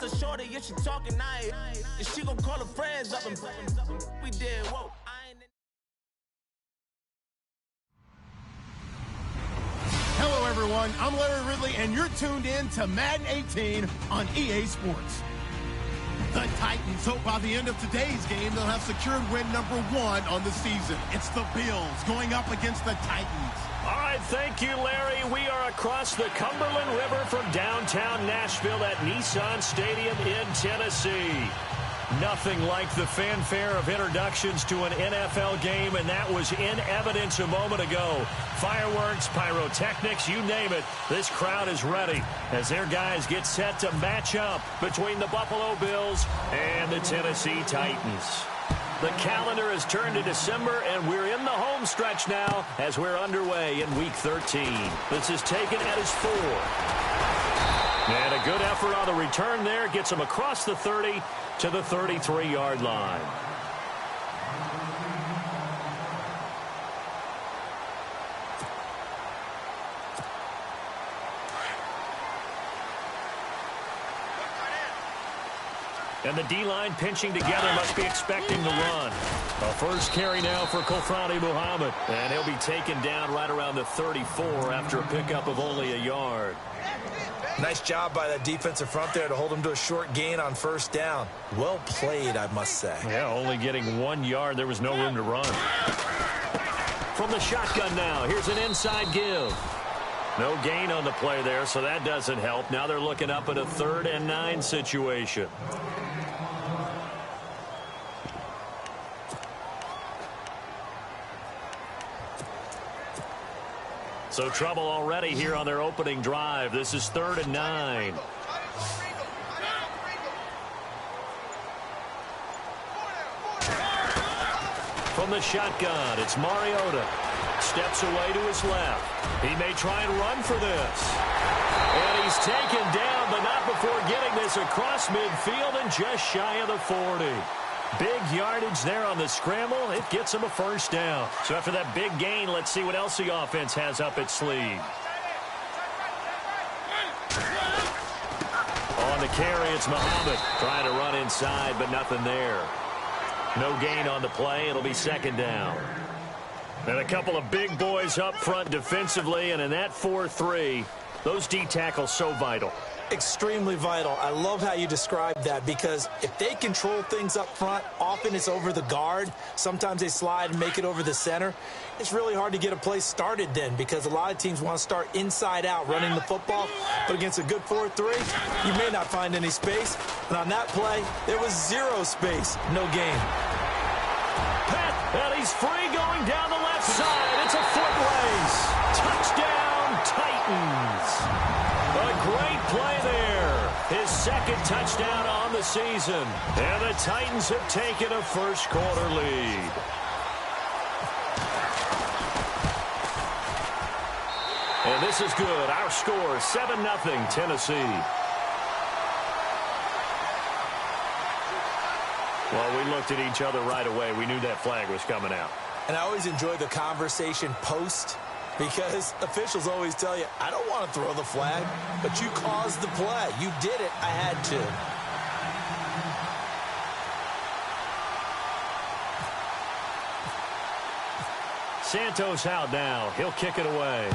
a shorty, yeah, she talking nice. And she gon' call her friends up and we did, whoa. Hello, everyone. I'm Larry Ridley, and you're tuned in to Madden 18 on EA Sports. The Titans hope by the end of today's game they'll have secured win number 1 on the season. It's the Bills going up against the Titans. All right, thank you, Larry. We are across the Cumberland River from downtown Nashville at Nissan Stadium in Tennessee. Nothing like the fanfare of introductions to an NFL game, and that was in evidence a moment ago. Fireworks, pyrotechnics, you name it. This crowd is ready as their guys get set to match up between the Buffalo Bills and the Tennessee Titans. The calendar has turned to December, and we're in the home stretch now as we're underway in Week 13. This is taken at his 4. And a good effort on the return there gets him across the 30 to the 33-yard line. And the D-line pinching together must be expecting the run. A first carry now for Kofrani Muhammad. And he'll be taken down right around the 34 after a pickup of only a yard. Nice job by that defensive front there to hold him to a short gain on first down. Well played, I must say. Yeah, only getting 1 yard. There was no room to run. From the shotgun now, here's an inside give. No gain on the play there, so that doesn't help. Now they're looking up at a 3rd and 9 situation. So trouble already here on their opening drive. This is 3rd and 9. From the shotgun, it's Mariota. Steps away to his left. He may try and run for this. And he's taken down, but not before getting this across midfield and just shy of the 40. Big yardage there on the scramble. It gets him a first down. So after that big gain, let's see what else the offense has up its sleeve. On the carry, it's Muhammad. Trying to run inside, but nothing there. No gain on the play. It'll be 2nd down. And a couple of big boys up front defensively, and in that 4-3, those D tackles so vital. Extremely vital. I love how you described that, because if they control things up front, often it's over the guard. Sometimes they slide and make it over the center. It's really hard to get a play started then, because a lot of teams want to start inside out running the football. But against a good 4-3, you may not find any space. And on that play, there was 0 space. No gain. And he's free going down the left side. It's a foot race. Touchdown, Titans. A great play there. His 2nd touchdown on the season. And the Titans have taken a first-quarter lead. And this is good. Our score, 7-0 Tennessee. Well, we looked at each other right away. We knew that flag was coming out. And I always enjoy the conversation post, because officials always tell you, I don't want to throw the flag, but you caused the play. You did it. I had to. Santos out now. He'll kick it away.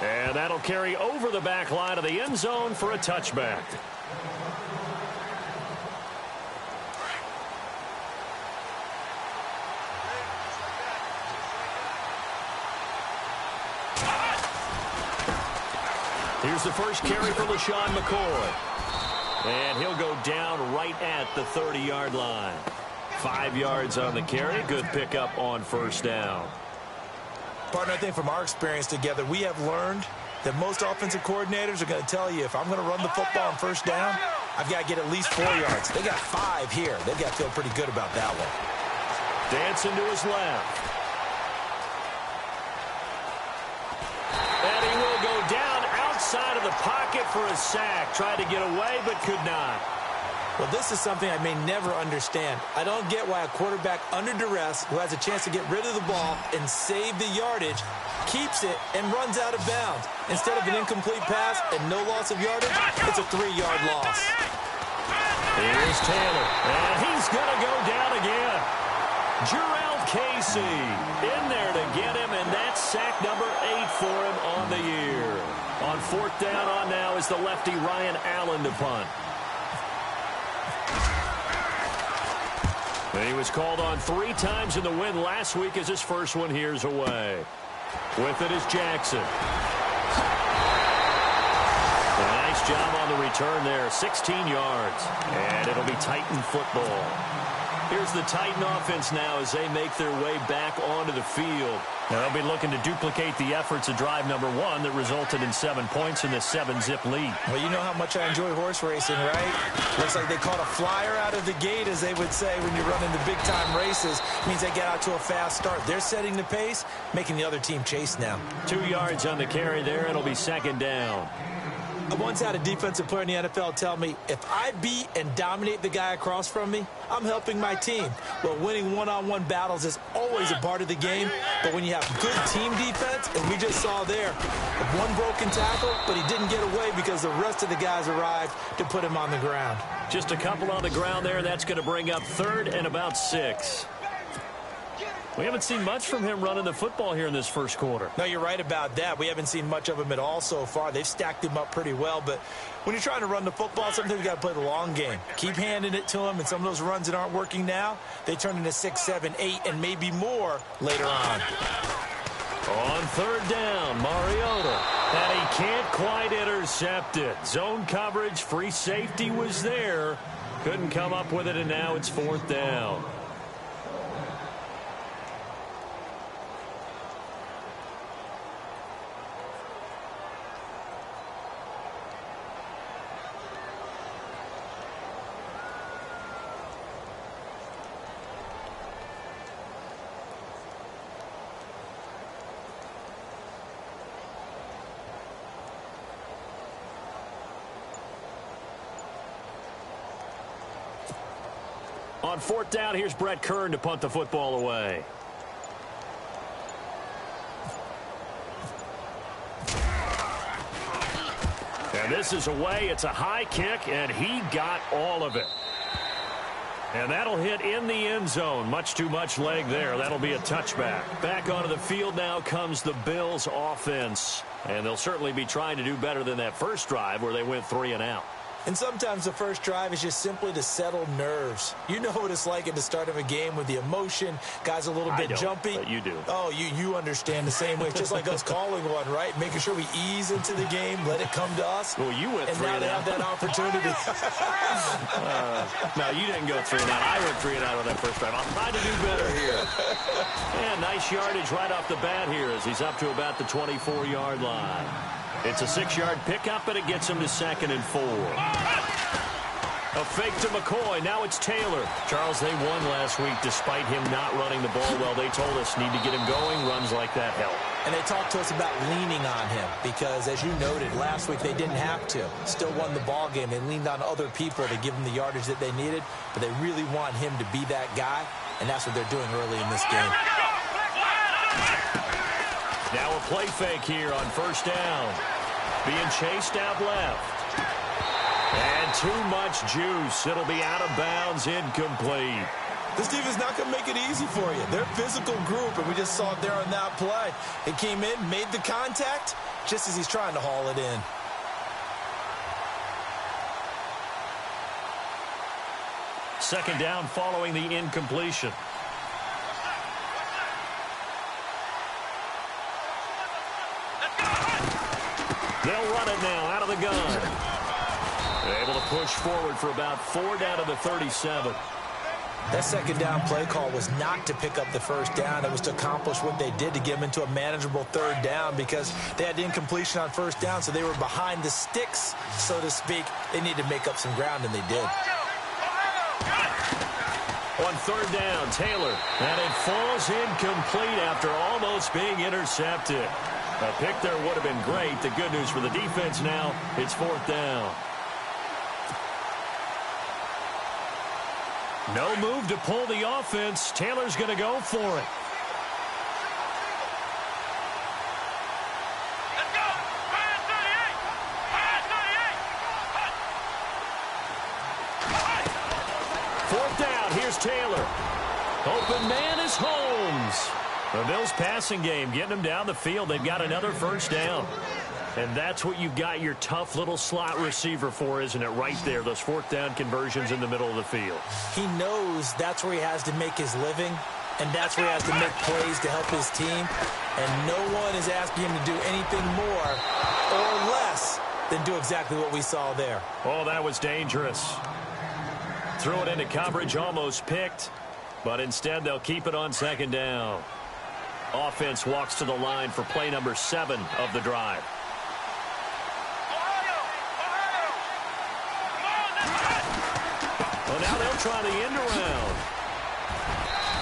And that'll carry over the back line of the end zone for a touchback. Here's the first carry for LaShawn McCoy. And he'll go down right at the 30-yard line. 5 yards on the carry. Good pickup on first down. Partner, I think from our experience together, we have learned that most offensive coordinators are going to tell you, if I'm going to run the football on first down, I've got to get at least 4 yards. They got 5 here. They've got to feel pretty good about that one. Dancing to his left. And he will go down outside of the pocket for a sack. Tried to get away, but could not. Well, this is something I may never understand. I don't get why a quarterback under duress, who has a chance to get rid of the ball and save the yardage, keeps it and runs out of bounds. Instead of an incomplete pass and no loss of yardage, it's a 3-yard loss. Here's Taylor, and he's going to go down again. Jarrell Casey in there to get him, and that's sack number 8 for him on the year. On 4th down on now is the lefty Ryan Allen to punt. And he was called on 3 times in the win last week as his first one here's away. With it is Jackson. A nice job on the return there, 16 yards. And it'll be Titan football. Here's the Titan offense now as they make their way back onto the field. Now they'll be looking to duplicate the efforts of drive number 1 that resulted in 7 points in this 7-zip lead. Well, you know how much I enjoy horse racing, right? Looks like they caught a flyer out of the gate, as they would say when you're running the big-time races. It means they get out to a fast start. They're setting the pace, making the other team chase now. 2 yards on the carry there. It'll be 2nd down. I once had a defensive player in the NFL tell me, if I beat and dominate the guy across from me, I'm helping my team. Well, winning one-on-one battles is always a part of the game, but when you have good team defense, as we just saw there, one broken tackle, but he didn't get away because the rest of the guys arrived to put him on the ground. Just a couple on the ground there. That's going to bring up 3rd and about 6. We haven't seen much from him running the football here in this first quarter. No, you're right about that. We haven't seen much of him at all so far. They've stacked him up pretty well, but when you're trying to run the football, sometimes you got to play the long game. Keep handing it to him, and some of those runs that aren't working now, they turn into 6, 7, 8, and maybe more later on. On 3rd down, Mariota, and he can't quite intercept it. Zone coverage, free safety was there. Couldn't come up with it, and now it's 4th down. On 4th down, here's Brett Kern to punt the football away. And this is away. It's a high kick, and he got all of it. And that'll hit in the end zone. Much too much leg there. That'll be a touchback. Back onto the field now comes the Bills offense. And they'll certainly be trying to do better than that first drive where they went 3 and out. And sometimes the first drive is just simply to settle nerves. You know what it's like at the start of a game with the emotion. Guys a little bit jumpy. But you do. Oh, you understand the same way. It's just like us calling one, right? Making sure we ease into the game, let it come to us. Well, you went 3 and out. And now they have that opportunity. No, you didn't go 3 and out. I went 3 and out on that first drive. I'll try to do better here. And nice yardage right off the bat here as he's up to about the 24-yard line. It's a 6-yard pickup, and it gets him to 2nd and 4. A fake to McCoy. Now it's Taylor. Charles, they won last week despite him not running the ball well. They told us need to get him going. Runs like that help. And they talked to us about leaning on him because, as you noted, last week they didn't have to. Still won the ball game. They leaned on other people to give them the yardage that they needed, but they really want him to be that guy, and that's what they're doing early in this game. Now a play fake here on 1st down. Being chased out left. And too much juice. It'll be out of bounds, incomplete. This team is not going to make it easy for you. They're a physical group, and we just saw it there on that play. It came in, made the contact, just as he's trying to haul it in. Second down following the incompletion. They'll run it now out of the gun. They're able to push forward for about 4 down to the 37. That second down play call was not to pick up the first down. It was to accomplish what they did to get them into a manageable 3rd down because they had incompletion on 1st down, so they were behind the sticks, so to speak. They needed to make up some ground, and they did. On 3rd down, Taylor. And it falls incomplete after almost being intercepted. A pick there would have been great. The good news for the defense now, it's 4th down. No move to pull the offense. Taylor's going to go for it. Taylor. Open man is Holmes. The Bills' passing game getting them down the field. They've got another first down. And that's what you've got your tough little slot receiver for, isn't it? Right there, those fourth down conversions in the middle of the field. He knows that's where he has to make his living, and that's where he has to make plays to help his team. And no one is asking him to do anything more or less than do exactly what we saw there. Oh, that was dangerous. Threw it into coverage, almost picked, but instead they'll keep it on second down. Offense walks to the line for play number 7 of the drive. Well, now they'll try the end around.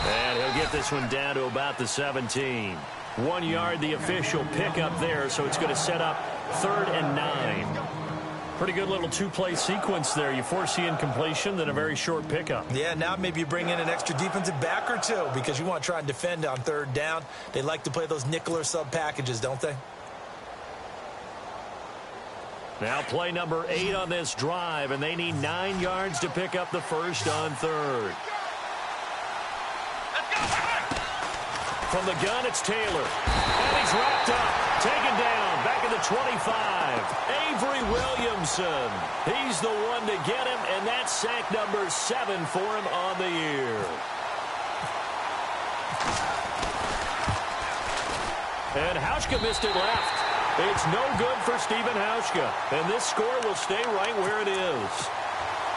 And he'll get this one down to about the 17. 1 yard, the official pickup there, so it's going to set up 3rd and 9. Pretty good little two-play sequence there. You force the incompletion, then a very short pickup. Yeah, now maybe you bring in an extra defensive back or two because you want to try and defend on 3rd down. They like to play those nickel or sub packages, don't they? Now play number 8 on this drive, and they need 9 yards to pick up the first on 3rd. From the gun, it's Taylor. And he's wrapped up, taken down, back at the 25. Avery Williamson. He's the one to get him, and that's sack number 7 for him on the year. And Hauschka missed it left. It's no good for Stephen Hauschka. And this score will stay right where it is.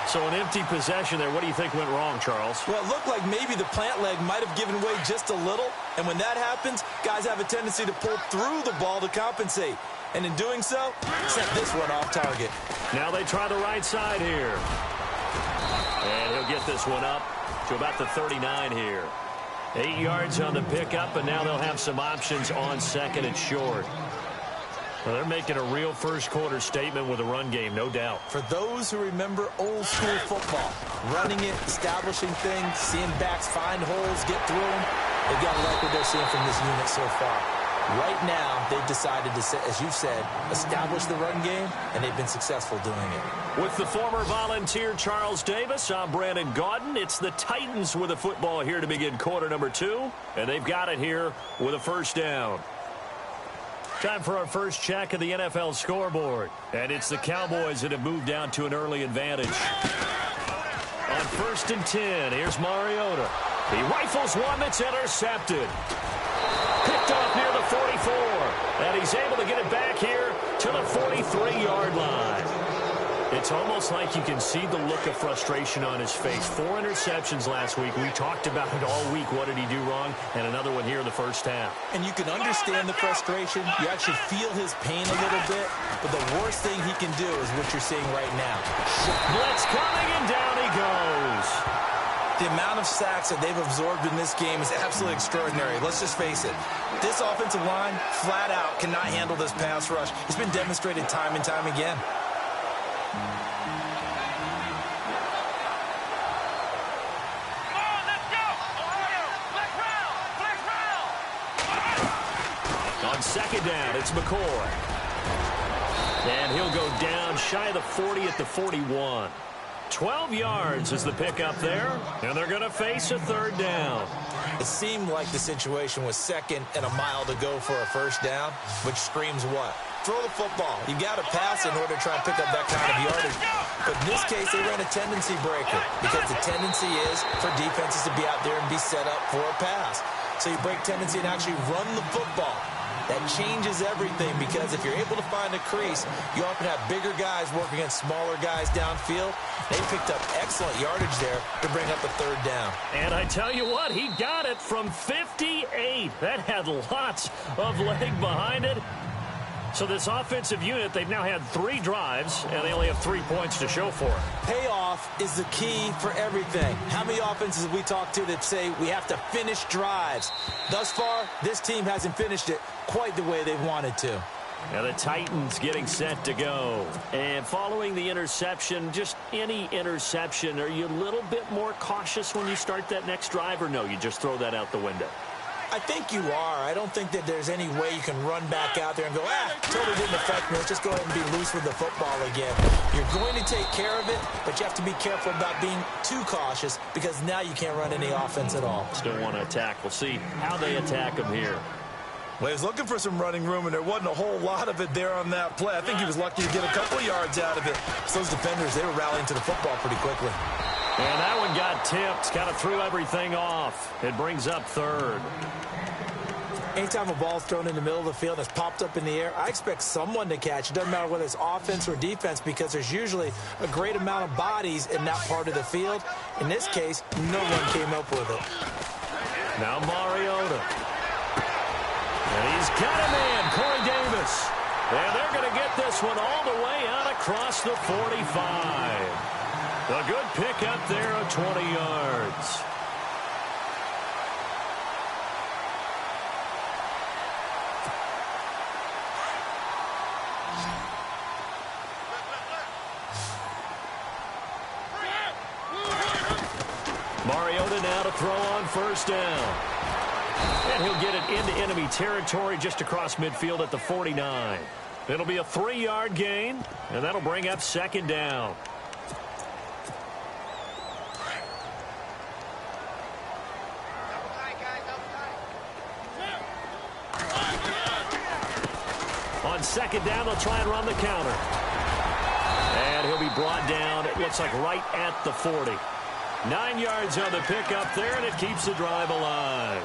So an empty possession there. What do you think went wrong, Charles? Well, it looked like maybe the plant leg might have given way just a little. And when that happens, guys have a tendency to pull through the ball to compensate. And in doing so, set this one off target. Now they try the right side here. And he'll get this one up to about the 39 here. 8 yards on the pickup, and now they'll have some options on 2nd and short. Well, they're making a real first-quarter statement with a run game, no doubt. For those who remember old-school football, running it, establishing things, seeing backs find holes, get through them, they've got to like what they're seeing from this unit so far. Right now, they've decided to, as you've said, establish the run game, and they've been successful doing it. With the former Volunteer Charles Davis, I'm Brandon Gaudin. It's the Titans with the football here to begin quarter number 2, and they've got it here with a first down. Time for our first check of the NFL scoreboard. And it's the Cowboys that have moved down to an early advantage. On 1st and 10, here's Mariota. He rifles one that's intercepted. Picked off near the 44. And he's able to get it back here to the 43-yard line. It's almost like you can see the look of frustration on his face. 4 interceptions last week. We talked about it all week. What did he do wrong? And another one here in the first half. And you can understand the frustration. You actually feel his pain a little bit. But the worst thing he can do is what you're seeing right now. Blitz coming, and down he goes. The amount of sacks that they've absorbed in this game is absolutely extraordinary. Let's just face it. This offensive line, flat out, cannot handle this pass rush. It's been demonstrated time and time again. On 2nd down, it's McCoy. And he'll go down shy of the 40 at the 41. 12 yards is the pickup there, and they're going to face a 3rd down. It seemed like the situation was 2nd and a mile to go for a first down, which screams what? Throw the football. You've got to pass in order to try and pick up that kind of yardage. But in this case, they ran a tendency breaker because the tendency is for defenses to be out there and be set up for a pass. So you break tendency and actually run the football. That changes everything because if you're able to find a crease, you often have bigger guys working against smaller guys downfield. They picked up excellent yardage there to bring up a 3rd down. And I tell you what, he got it from 58. That had lots of leg behind it. So this offensive unit, they've now had 3 drives, and they only have 3 points to show for it. Payoff is the key for everything. How many offenses have we talked to that say we have to finish drives? Thus far, this team hasn't finished it quite the way they've wanted to. Now the Titans getting set to go. And following the interception, just any interception, are you a little bit more cautious when you start that next drive, or no, you just throw that out the window? I think you are. I don't think that there's any way you can run back out there and go, totally didn't affect me. Let's just go ahead and be loose with the football again. You're going to take care of it, but you have to be careful about being too cautious because now you can't run any offense at all. Still want to attack. We'll see how they attack him here. Well, he was looking for some running room, and there wasn't a whole lot of it there on that play. I think he was lucky to get a couple of yards out of it. So those defenders, they were rallying to the football pretty quickly. And that one got tipped, kind of threw everything off. It brings up third. Anytime a ball's thrown in the middle of the field that's popped up in the air, I expect someone to catch. It doesn't matter whether it's offense or defense because there's usually a great amount of bodies in that part of the field. In this case, no one came up with it. Now Mariota. And he's got a man, Corey Davis. And they're going to get this one all the way out across the 45. A good pick up there of 20 yards. Mariota now to throw on first down. And he'll get it into enemy territory just across midfield at the 49. It'll be a 3-yard gain, and that'll bring up second down. On second down, they'll try and run the counter. And he'll be brought down, it looks like right at the 40. 9 yards on the pickup there, and it keeps the drive alive.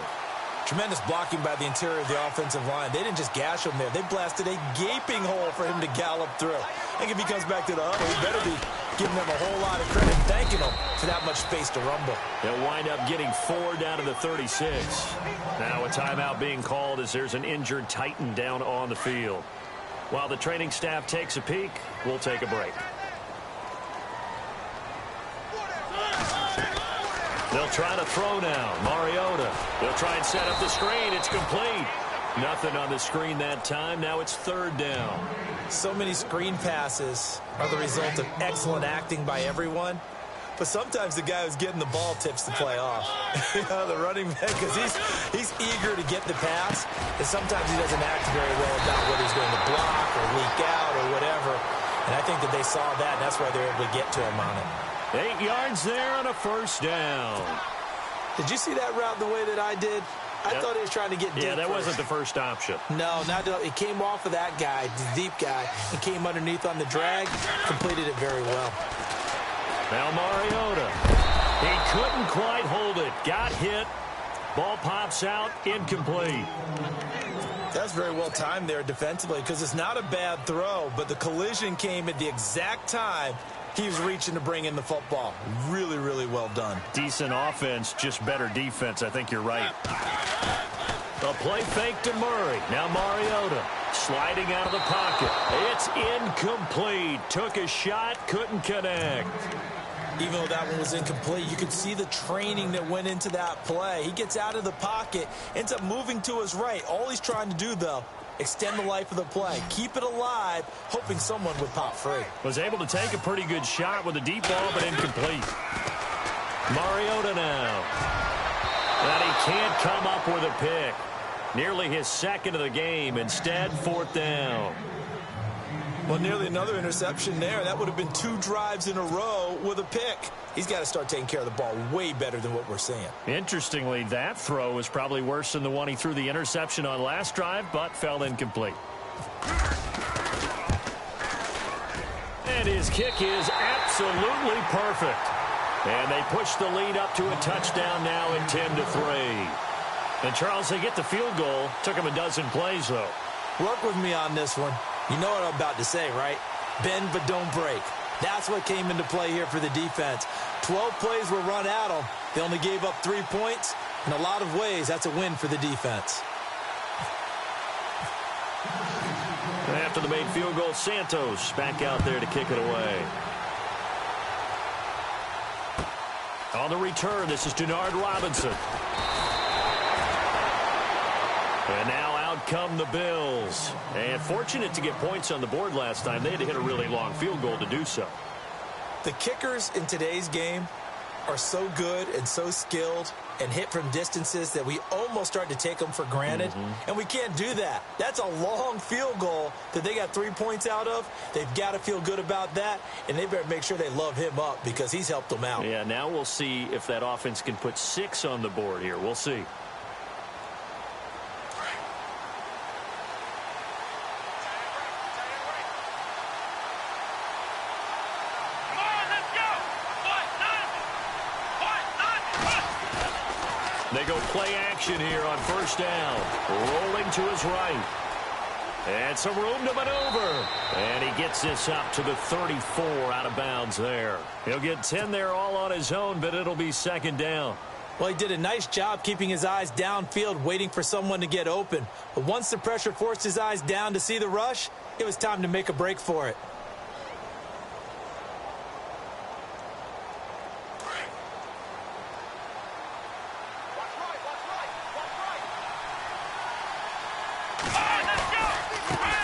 Tremendous blocking by the interior of the offensive line. They didn't just gash him there. They blasted a gaping hole for him to gallop through. I think if he comes back to the huddle, he better be giving them a whole lot of credit, thanking them for that much space to rumble. They'll wind up getting 4 down to the 36. Now a timeout being called as there's an injured Titan down on the field. While the training staff takes a peek, we'll take a break. They'll try to throw now. Mariota. They'll try and set up the screen. It's complete. Nothing on the screen that time. Now it's third down. So many screen passes are the result of excellent acting by everyone. But sometimes the guy who's getting the ball tips the play off. The running back, because he's eager to get the pass. And sometimes he doesn't act very well about whether he's going to block or leak out or whatever. And I think that they saw that, and that's why they were able to get to him on it. 8 yards there on a first down. Did you see that route the way that I did? I thought he was trying to get deep. Yeah, that first. wasn't the first option. No, it came off of that guy, the deep guy, and came underneath on the drag, completed it very well. Now Mariota. He couldn't quite hold it. Got hit. Ball pops out, incomplete. That's very well timed there defensively because it's not a bad throw, but the collision came at the exact time he was reaching to bring in the football. Really, really well done. Decent offense, just better defense. I think you're right. A play fake to Murray. Now Mariota sliding out of the pocket. It's incomplete. Took a shot, couldn't connect. Even though that one was incomplete, you could see the training that went into that play. He gets out of the pocket, ends up moving to his right. All he's trying to do, though, extend the life of the play. Keep it alive, hoping someone would pop free. Was able to take a pretty good shot with a deep ball, but incomplete. Mariota now. And he can't come up with a pick. Nearly his second of the game. Instead, fourth down. Well, nearly another interception there. That would have been 2 drives in a row with a pick. He's got to start taking care of the ball way better than what we're seeing. Interestingly, that throw was probably worse than the one he threw the interception on last drive, but fell incomplete. And his kick is absolutely perfect. And they push the lead up to a touchdown now at 10-3. And, Charles, they get the field goal. Took him a dozen plays, though. Work with me on this one. You know what I'm about to say, right? Bend but don't break. That's what came into play here for the defense. 12 plays were run at them. They only gave up 3 points. In a lot of ways, that's a win for the defense. And after the made field goal, Santos back out there to kick it away. On the return, this is Denard Robinson. And now out come the Bills. And fortunate to get points on the board last time. They had to hit a really long field goal to do so. The kickers in today's game are so good and so skilled. and hit from distances that we almost start to take them for granted, and we can't do that. That's a long field goal that they got 3 points out of. They've got to feel good about that, and they better make sure they love him up because he's helped them out. Yeah, now we'll see if that offense can put 6 on the board here. We'll see. They go play action here on first down. Rolling to his right. And some room to maneuver. And he gets this up to the 34 out of bounds there. He'll get 10 there all on his own, but it'll be second down. Well, he did a nice job keeping his eyes downfield, waiting for someone to get open. But once the pressure forced his eyes down to see the rush, it was time to make a break for it.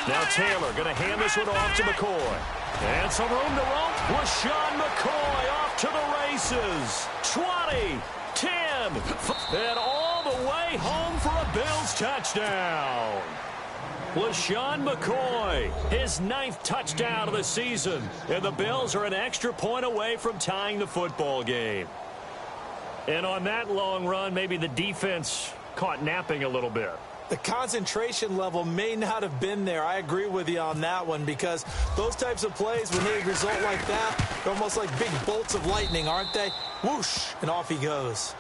Now Taylor going to hand this one off to McCoy. And some room to roam. LaShawn McCoy off to the races. 20, 10, and all the way home for a Bills touchdown. LaShawn McCoy, his 9th touchdown of the season. And the Bills are an extra point away from tying the football game. And on that long run, maybe the defense caught napping a little bit. The concentration level may not have been there. I agree with you on that one because those types of plays, when they result like that, they're almost like big bolts of lightning, aren't they? Whoosh, and off he goes.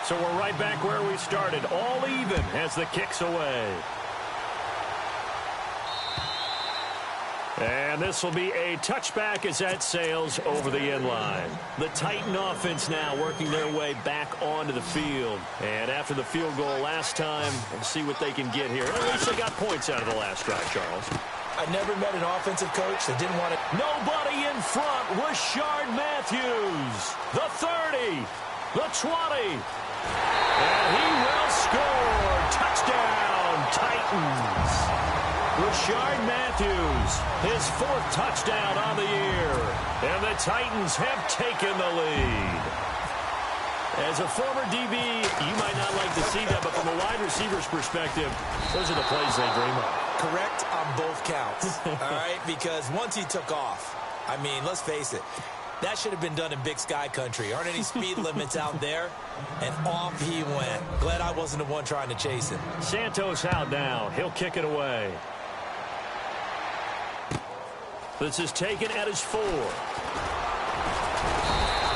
So we're right back where we started, all even as the kick's away. And this will be a touchback as that sails over the end line. The Titan offense now working their way back onto the field. And after the field goal last time, we'll see what they can get here. At least they got points out of the last drive, Charles. I never met an offensive coach that didn't want to... Nobody in front. Rashard Matthews. The 30. The 20. And he will score. Touchdown, Titans. Rashard Matthews, his 4th touchdown on the year. And the Titans have taken the lead. As a former DB, you might not like to see that, but from a wide receiver's perspective, those are the plays they dream of. Correct on both counts, all right? Because once he took off, I mean, let's face it, that should have been done in Big Sky country. Aren't any speed limits out there? And off he went. Glad I wasn't the one trying to chase him. Santos out now. He'll kick it away. This is taken at his 4.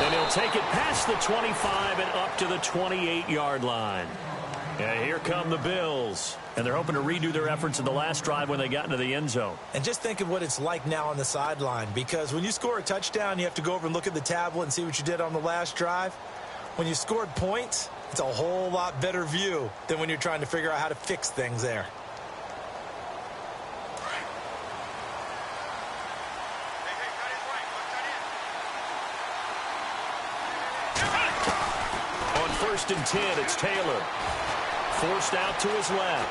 And he'll take it past the 25 and up to the 28-yard line. And here come the Bills. And they're hoping to redo their efforts in the last drive when they got into the end zone. And just think of what it's like now on the sideline. Because when you score a touchdown, you have to go over and look at the tablet and see what you did on the last drive. When you scored points, it's a whole lot better view than when you're trying to figure out how to fix things there. First and 10, it's Taylor. Forced out to his left.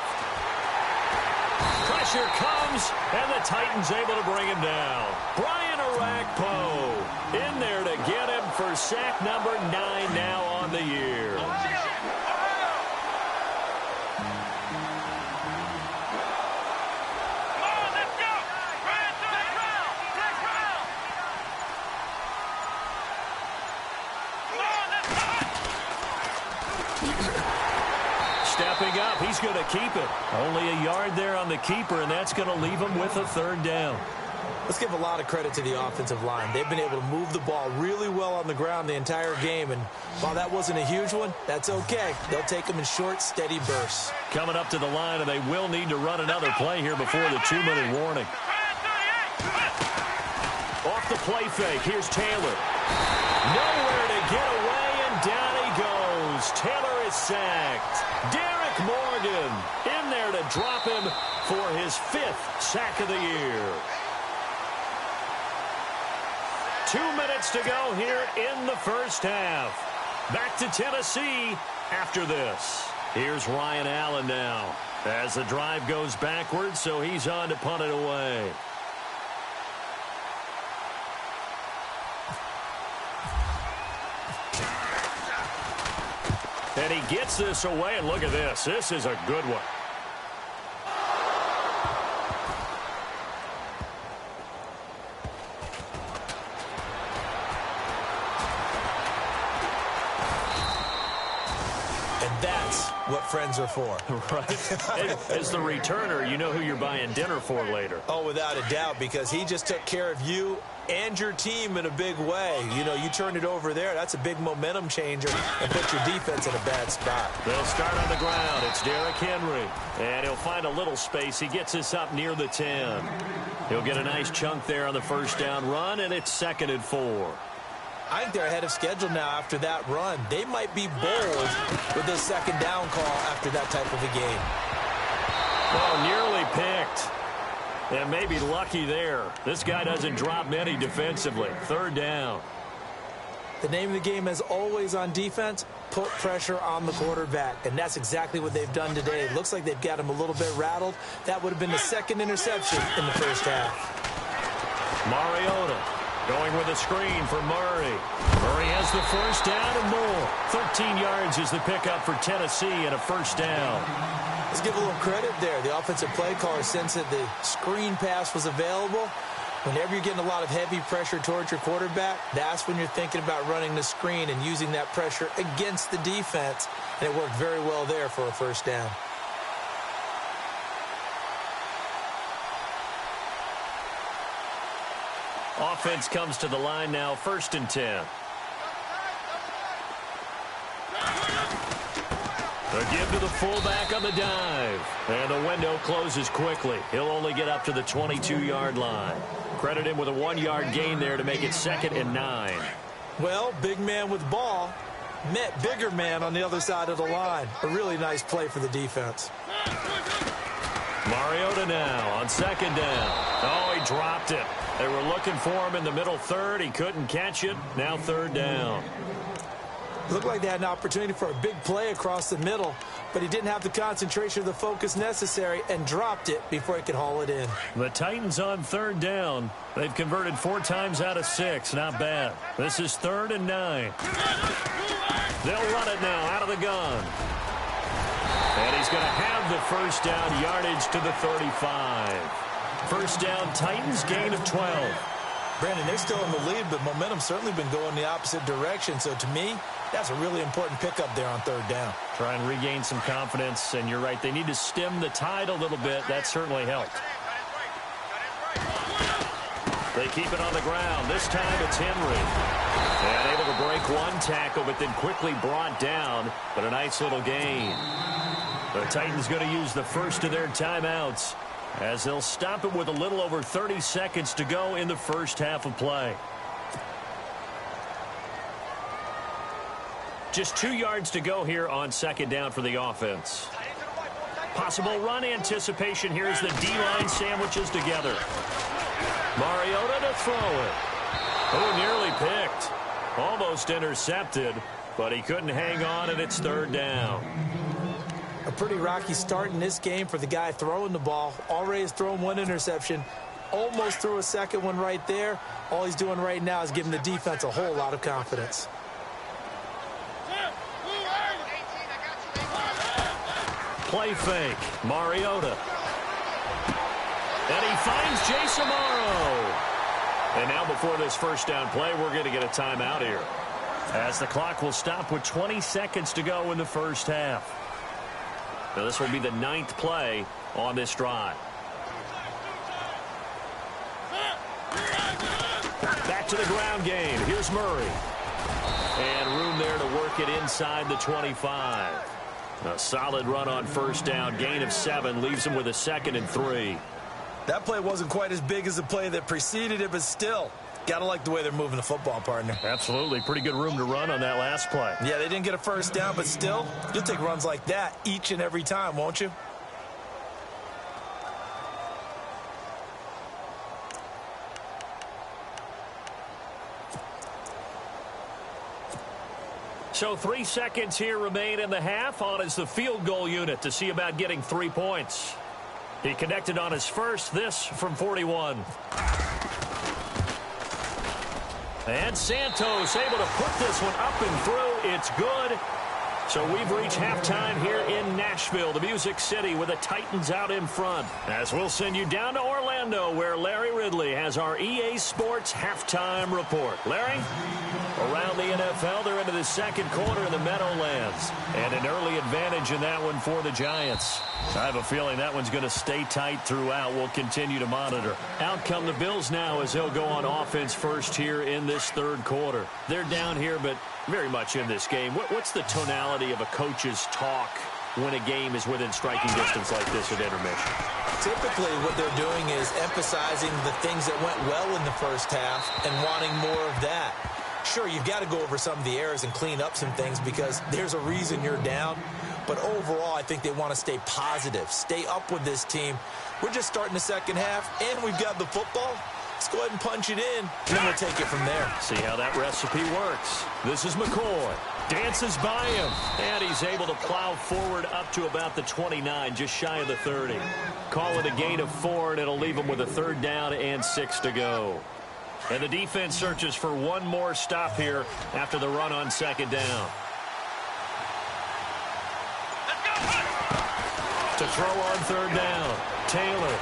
Pressure comes, and the Titans able to bring him down. Brian Orakpo in there to get him for sack number 9 now on the year. Stepping up, he's going to keep it. Only a yard there on the keeper, and that's going to leave him with a 3rd down. Let's give a lot of credit to the offensive line. They've been able to move the ball really well on the ground the entire game, and while that wasn't a huge one, that's okay. They'll take them in short, steady bursts. Coming up to the line, and they will need to run another play here before the 2-minute warning. Off the play fake, here's Taylor. Nowhere to get away, and down he goes. Taylor is sacked. Derek Morgan in there to drop him for his 5th sack of the year. 2 minutes to go here in the first half. Back to Tennessee after this. Here's Ryan Allen now as the drive goes backwards, so he's on to punt it away. And he gets this away, and look at this. This is a good one. And that's what friends are for. Right. As the returner, you know who you're buying dinner for later. Oh, without a doubt, because he just took care of you and your team in a big way. You know, you turned it over there. That's a big momentum changer and put your defense in a bad spot. They'll start on the ground. It's Derrick Henry. And he'll find a little space. He gets us up near the 10. He'll get a nice chunk there on the first down run, and it's 2nd and 4. I think they're ahead of schedule now after that run. They might be bold with this 2nd down call after that type of a game. Oh, nearly picked. And maybe lucky there. This guy doesn't drop many defensively. 3rd down. The name of the game, as always on defense, put pressure on the quarterback. And that's exactly what they've done today. It looks like they've got him a little bit rattled. That would have been the 2nd interception in the first half. Mariota going with a screen for Murray. Murray has the first down and more. 13 yards is the pickup for Tennessee and a first down. Let's give a little credit there. The offensive play caller sensed that the screen pass was available. Whenever you're getting a lot of heavy pressure towards your quarterback, that's when you're thinking about running the screen and using that pressure against the defense. And it worked very well there for a first down. Offense comes to the line now, 1st and 10. A give to the fullback on the dive. And the window closes quickly. He'll only get up to the 22-yard line. Credit him with a 1-yard gain there to make it 2nd and 9. Well, big man with ball met bigger man on the other side of the line. A really nice play for the defense. Mariota now on 2nd down. Oh, he dropped it. They were looking for him in the middle 3rd. He couldn't catch it. Now 3rd down. Looked like they had an opportunity for a big play across the middle, but he didn't have the concentration or the focus necessary and dropped it before he could haul it in. The Titans on 3rd down. They've converted 4 times out of 6. Not bad. This is 3rd and 9. They'll run it now out of the gun. And he's going to have the first down, yardage to the 35. First down, Titans, gain of 12. Brandon, they're still in the lead, but momentum's certainly been going the opposite direction. So to me, that's a really important pickup there on 3rd down. Try and regain some confidence, and you're right. They need to stem the tide a little bit. That certainly helped. They keep it on the ground. This time it's Henry. And able to break 1 tackle, but then quickly brought down. But a nice little gain. The Titans going to use the first of their timeouts, as they'll stop it with a little over 30 seconds to go in the first half of play. Just 2 yards to go here on 2nd down for the offense. Possible run anticipation here as the D-line sandwiches together. Mariota to throw it. Oh, nearly picked. Almost intercepted, but he couldn't hang on, and it's 3rd down. A pretty rocky start in this game for the guy throwing the ball. Already has thrown 1 interception. Almost threw a 2nd one right there. All he's doing right now is giving the defense a whole lot of confidence. Play fake. Mariota. And he finds Jason Morrow. And now before this first down play, we're going to get a timeout here, as the clock will stop with 20 seconds to go in the first half. Now this will be the 9th play on this drive. Back to the ground game. Here's Murray. And room there to work it inside the 25. A solid run on first down. Gain of 7 leaves him with a 2nd and 3. That play wasn't quite as big as the play that preceded it, but still, gotta like the way they're moving the football, partner. Absolutely. Pretty good room to run on that last play. Yeah, they didn't get a first down, but still, you'll take runs like that each and every time, won't you? So 3 seconds here remain in the half. On is the field goal unit to see about getting 3 points. He connected on his first, this from 41. And Santos able to put this one up and through. It's good. So we've reached halftime here in Nashville, the Music City, with the Titans out in front. As we'll send you down to Orlando, where Larry Ridley has our EA Sports halftime report. Larry? Around the NFL, they're into the second quarter in the Meadowlands. And an early advantage in that one for the Giants. I have a feeling that one's going to stay tight throughout. We'll continue to monitor. Out come the Bills now as they'll go on offense first here in this third quarter. They're down here, but very much in this game. What's the tonality of a coach's talk when a game is within striking distance like this at intermission? Typically, what they're doing is emphasizing the things that went well in the first half and wanting more of that. Sure, you've got to go over some of the errors and clean up some things because there's a reason you're down. But overall, I think they want to stay positive, stay up with this team. We're just starting the second half, and we've got the football. Let's go ahead and punch it in, and then we'll take it from there. See how that recipe works. This is McCoy. Dances by him, and he's able to plow forward up to about the 29, just shy of the 30. Call it a gain of 4, and it'll leave him with a third down and 6 to go. And the defense searches for one more stop here after the run on second down. To throw on third down, Taylor.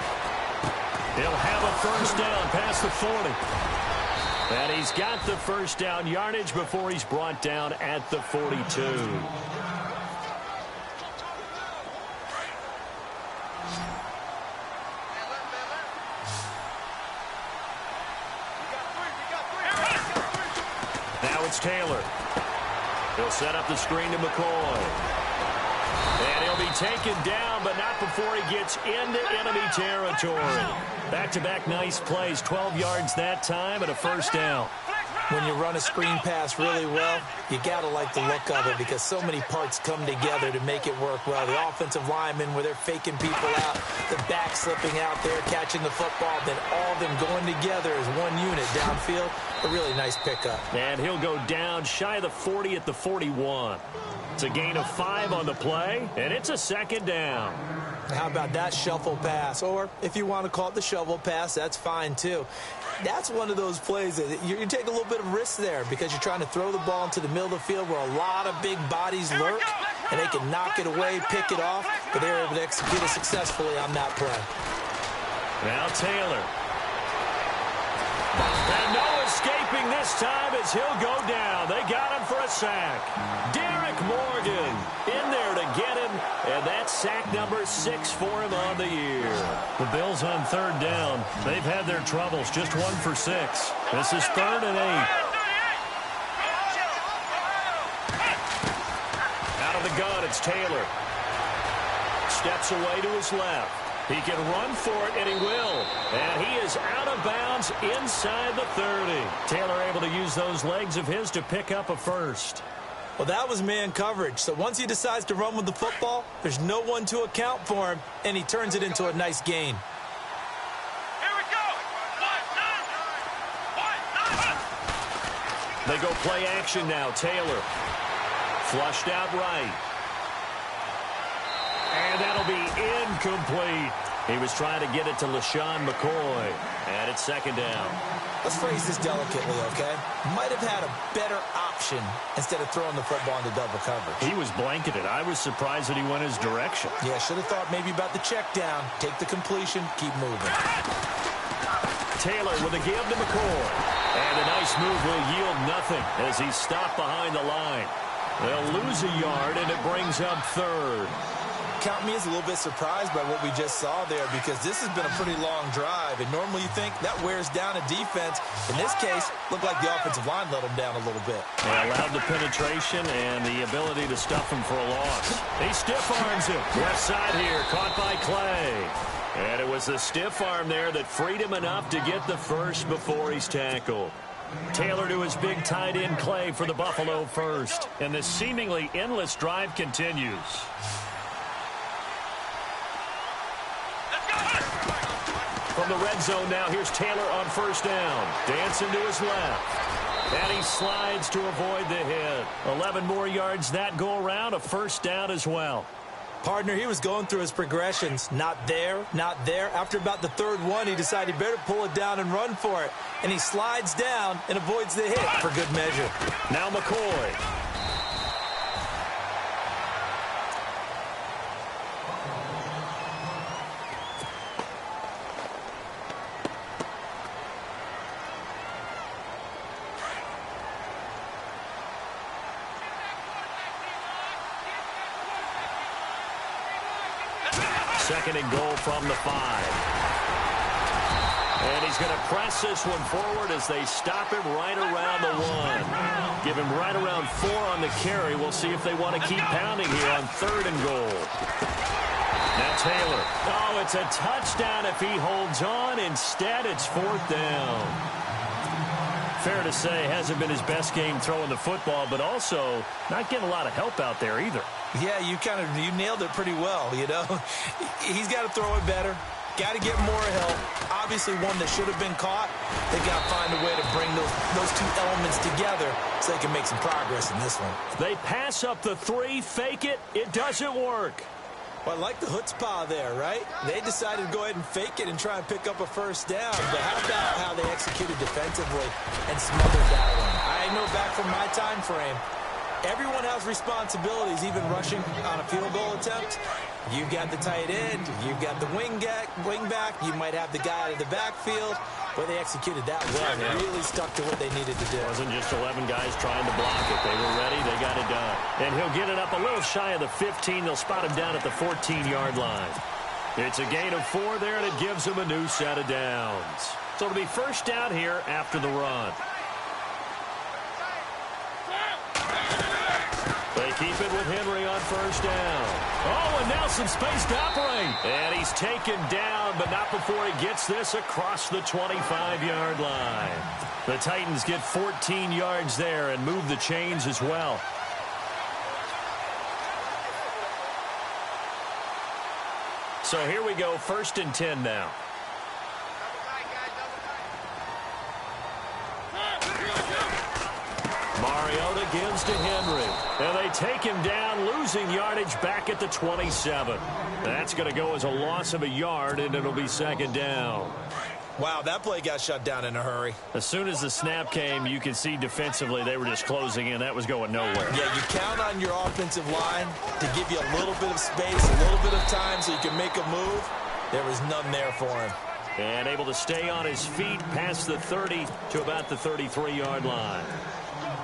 He'll have a first down past the 40. And he's got the first down yardage before he's brought down at the 42. Now it's Taylor. He'll set up the screen to McCoy. And he'll be taken down, but not before he gets into enemy territory. Back-to-back nice plays, 12 yards that time and a first down. When you run a screen pass really well, you got to like the look of it because so many parts come together to make it work well. The offensive linemen where they're faking people out, the back slipping out there, catching the football, then all of them going together as one unit downfield. A really nice pickup. And he'll go down shy of the 40 at the 41. It's a gain of 5 on the play, and it's a second down. How about that shuffle pass? Or if you want to call it the shovel pass, that's fine too. That's one of those plays that you take a little bit of risk there because you're trying to throw the ball into the middle of the field where a lot of big bodies lurk, and they can knock it away, pick it off, but they were able to execute it successfully on that play. Now Taylor. And no escaping this time as he'll go down. They got him for a sack. Derek Morgan in there to get him, and that's sack number 6 for him on the year. The Bills on third down. They've had their troubles, just 1 for 6. This is 3rd and 8. Out of the gun, it's Taylor. Steps away to his left. He can run for it, and he will. And he is out of bounds inside the 30. Taylor able to use those legs of his to pick up a first. Well, that was man coverage. So once he decides to run with the football, there's no one to account for him, and he turns it into a nice gain. Here we go. They go play action now. Taylor flushed out right. And that'll be incomplete. He was trying to get it to LaShawn McCoy. And it's second down. Let's phrase this delicately, okay? Might have had a better option instead of throwing the football into double coverage. He was blanketed. I was surprised that he went his direction. Yeah, should have thought maybe about the check down. Take the completion, keep moving. Taylor with a give to McCoy. And a nice move will yield nothing as he's stopped behind the line. They'll lose a yard, and it brings up 3rd. Count me as a little bit surprised by what we just saw there because this has been a pretty long drive, and normally you think that wears down a defense. In this case, looked like the offensive line let them down a little bit. They allowed the penetration and the ability to stuff him for a loss. He stiff arms him. Left side here, caught by Clay. And it was the stiff arm there that freed him enough to get the first before he's tackled. Taylor to his big tight end Clay for the Buffalo first. And the seemingly endless drive continues. From the red zone now, here's Taylor on first down. Dancing to his left. And he slides to avoid the hit. 11 more yards that go around, a first down as well. Partner, he was going through his progressions. Not there, not there. After about the 3rd one, he decided he better pull it down and run for it. And he slides down and avoids the hit for good measure. Now McCoy. second and goal from the 5. And he's going to press this one forward as they stop him right around the 1. Give him right around 4 on the carry. We'll see if they want to keep pounding here on 3rd and goal. Now Taylor. Oh, it's a touchdown if he holds on. Instead, it's 4th down. Fair to say, hasn't been his best game throwing the football, but also not getting a lot of help out there either. Yeah, you nailed it pretty well, you know. He's got to throw it better. Got to get more help. Obviously, one that should have been caught. They got to find a way to bring those two elements together so they can make some progress in this one. They pass up the 3, fake it. It doesn't work. Well, I like the chutzpah there, right? They decided to go ahead and fake it and try and pick up a first down. But how about how they executed defensively and smothered that one? I know back from my time frame, everyone has responsibilities, even rushing on a field goal attempt. You've got the tight end, you've got the wing back, you might have the guy out of the backfield. But they executed that well. They really stuck to what they needed to do. It wasn't just 11 guys trying to block it. They were ready. They got it done. And he'll get it up a little shy of the 15. They'll spot him down at the 14-yard line. It's a gain of 4 there, and it gives him a new set of downs. So it'll be first down here after the run. They keep it with Henry on first down. Oh, and now some space to operate. And he's taken down, but not before he gets this across the 25-yard line. The Titans get 14 yards there and move the chains as well. So here we go, 1st and 10 now. Mariota gives to Henry. And they take him down, losing yardage back at the 27. That's going to go as a loss of a yard, and it'll be 2nd down. Wow, that play got shut down in a hurry. As soon as the snap came, you could see defensively they were just closing in. That was going nowhere. Yeah, you count on your offensive line to give you a little bit of space, a little bit of time so you can make a move. There was none there for him. And able to stay on his feet past the 30 to about the 33-yard line.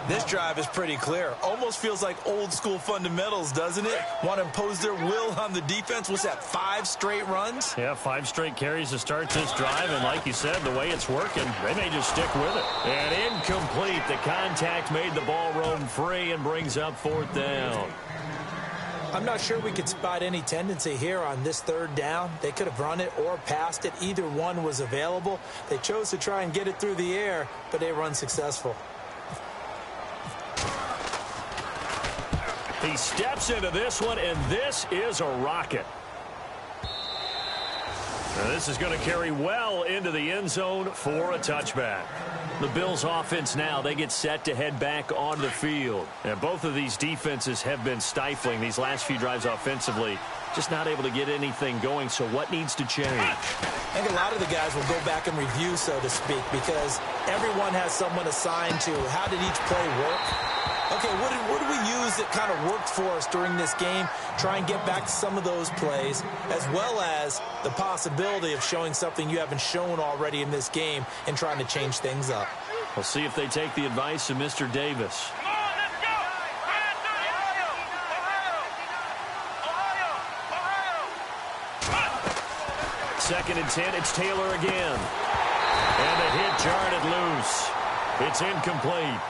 This drive is pretty clear. Almost feels like old school fundamentals, doesn't it? Want to impose their will on the defense. What's that, 5 straight runs? Yeah, 5 straight carries to start this drive. And like you said, the way it's working, they may just stick with it. And incomplete. The contact made the ball roam free and brings up 4th down. I'm not sure we could spot any tendency here on this 3rd down. They could have run it or passed it. Either one was available. They chose to try and get it through the air, but they were unsuccessful. He steps into this one, and this is a rocket. Now this is going to carry well into the end zone for a touchback. The Bills offense now, they get set to head back on the field. And both of these defenses have been stifling these last few drives offensively. Just not able to get anything going, so what needs to change? I think a lot of the guys will go back and review, so to speak, because everyone has someone assigned to how did each play work. Okay, what did we use that kind of worked for us during this game? Try and get back to some of those plays, as well as the possibility of showing something you haven't shown already in this game and trying to change things up. We'll see if they take the advice of Mr. Davis. 2nd and 10, it's Taylor again. And the hit jarred it loose. It's incomplete.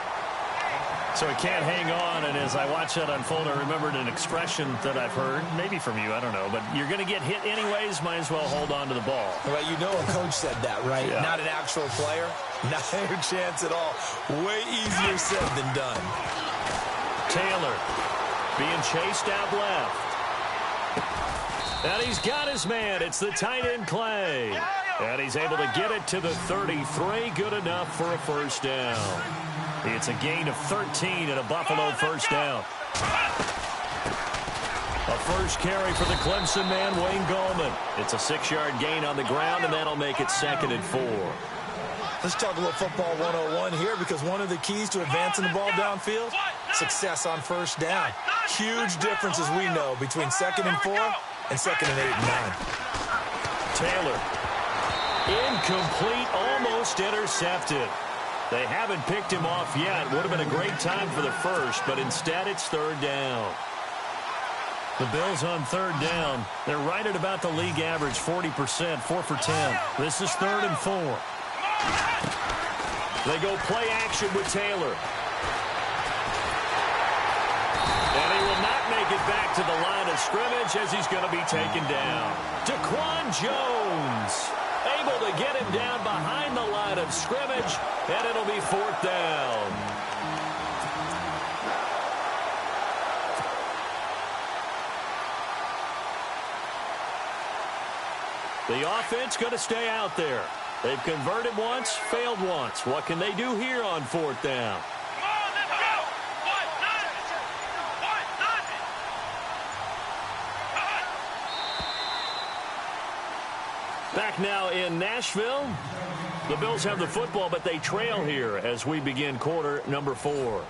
So he can't hang on, and as I watch that unfold, I remembered an expression that I've heard, maybe from you, I don't know, but you're going to get hit anyways, might as well hold on to the ball. Well, you know a coach said that, right? Yeah. Not an actual player. Not a chance at all. Way easier said than done. Taylor being chased out left. And he's got his man. It's the tight end Clay. And he's able to get it to the 33. Good enough for a first down. It's a gain of 13 and a Buffalo first down. A first carry for the Clemson man, Wayne Gallman. It's a 6-yard gain on the ground, and that'll make it 2nd and 4. Let's talk a little football 101 here, because one of the keys to advancing the ball downfield, success on first down. Huge difference, as we know, between 2nd and 4 and 2nd and 8 and 9. Taylor. Incomplete, almost intercepted. They haven't picked him off yet. Would have been a great time for the first, but instead it's 3rd down. The Bills on third down. They're right at about the league average, 40%, 4 for 10. This is 3rd and 4. They go play action with Taylor. And he will not make it back to the line of scrimmage as he's going to be taken down. Daquan Jones able to get him down behind the line of scrimmage, and it'll be 4th down. The offense going to stay out there. They've converted once, failed once. What can they do here on 4th down? Back now in Nashville. The Bills have the football, but they trail here as we begin quarter number 4.